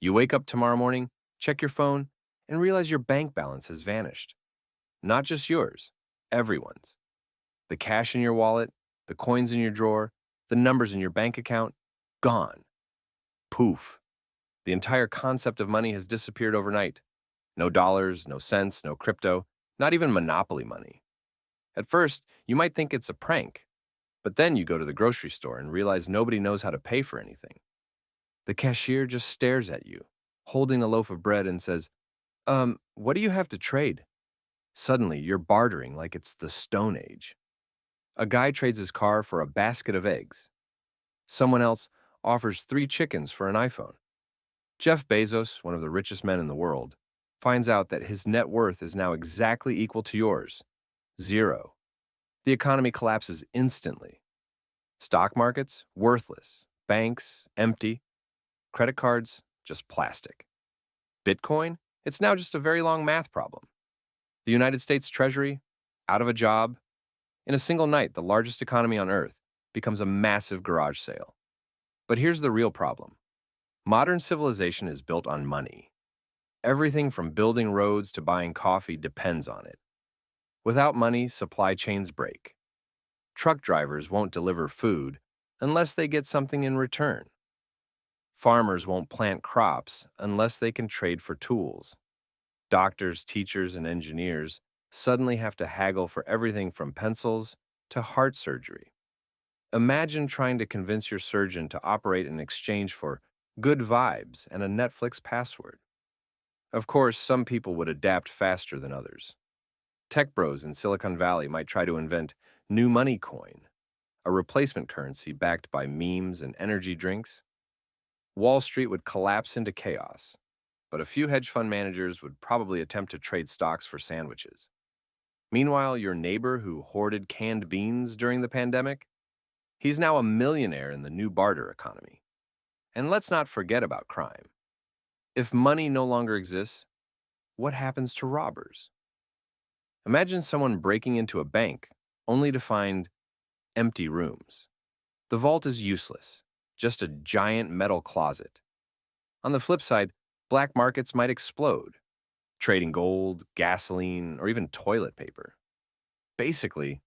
You wake up tomorrow morning, check your phone, and realize your bank balance has vanished. Not just yours, everyone's. The cash in your wallet, the coins in your drawer, the numbers in your bank account, gone. Poof. The entire concept of money has disappeared overnight. No dollars, no cents, no crypto, not even monopoly money. At first, you might think it's a prank, but then you go to the grocery store and realize nobody knows how to pay for anything. The cashier just stares at you, holding a loaf of bread and says, what do you have to trade? Suddenly, you're bartering like it's the Stone Age. A guy trades his car for a basket of eggs. Someone else offers 3 chickens for an iPhone. Jeff Bezos, one of the richest men in the world, finds out that his net worth is now exactly equal to yours. Zero. The economy collapses instantly. Stock markets, worthless. Banks, empty. Credit cards, just plastic. Bitcoin, it's now just a very long math problem. The United States Treasury, out of a job. In a single night, the largest economy on Earth becomes a massive garage sale. But here's the real problem. Modern civilization is built on money. Everything from building roads to buying coffee depends on it. Without money, supply chains break. Truck drivers won't deliver food unless they get something in return. Farmers won't plant crops unless they can trade for tools. Doctors, teachers, and engineers suddenly have to haggle for everything from pencils to heart surgery. Imagine trying to convince your surgeon to operate in exchange for good vibes and a Netflix password. Of course, some people would adapt faster than others. Tech bros in Silicon Valley might try to invent new money coin, a replacement currency backed by memes and energy drinks. Wall Street would collapse into chaos, but a few hedge fund managers would probably attempt to trade stocks for sandwiches. Meanwhile, your neighbor who hoarded canned beans during the pandemic, he's now a millionaire in the new barter economy. And let's not forget about crime. If money no longer exists, what happens to robbers? Imagine someone breaking into a bank only to find empty rooms. The vault is useless, just a giant metal closet. On the flip side, black markets might explode, trading gold, gasoline, or even toilet paper. Basically,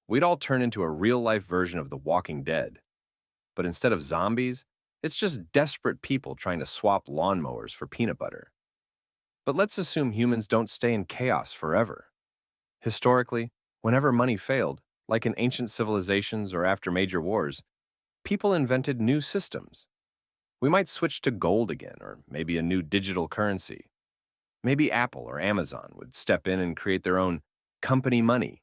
we'd all turn into a real-life version of The Walking Dead. But instead of zombies, it's just desperate people trying to swap lawnmowers for peanut butter. But let's assume humans don't stay in chaos forever. Historically, whenever money failed, like in ancient civilizations or after major wars, people invented new systems. We might switch to gold again, or maybe a new digital currency. Maybe Apple or Amazon would step in and create their own company money,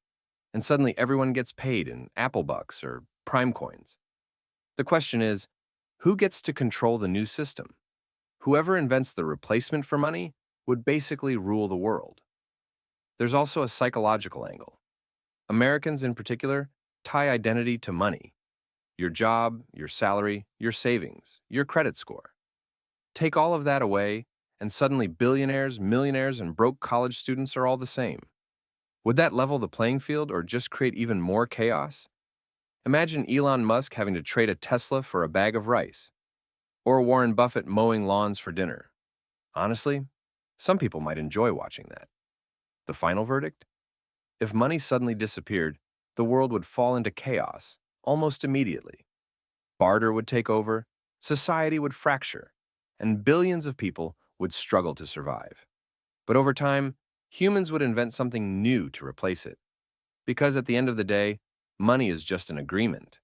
and suddenly everyone gets paid in Apple bucks or Prime coins. The question is, who gets to control the new system? Whoever invents the replacement for money would basically rule the world. There's also a psychological angle. Americans in particular tie identity to money. Your job, your salary, your savings, your credit score. Take all of that away, and suddenly billionaires, millionaires, and broke college students are all the same. Would that level the playing field or just create even more chaos? Imagine Elon Musk having to trade a Tesla for a bag of rice, or Warren Buffett mowing lawns for dinner. Honestly, some people might enjoy watching that. The final verdict? If money suddenly disappeared, the world would fall into chaos almost immediately. Barter would take over, society would fracture, and billions of people would struggle to survive. But over time, humans would invent something new to replace it. Because at the end of the day, money is just an agreement.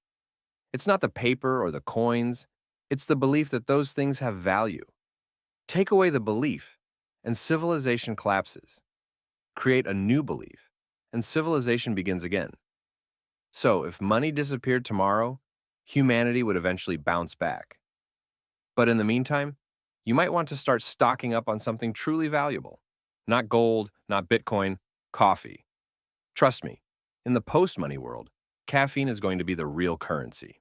It's not the paper or the coins, it's the belief that those things have value. Take away the belief, and civilization collapses. Create a new belief, and civilization begins again. So, if money disappeared tomorrow, humanity would eventually bounce back. But in the meantime, you might want to start stocking up on something truly valuable. Not gold, not Bitcoin, coffee. Trust me, in the post-money world, caffeine is going to be the real currency.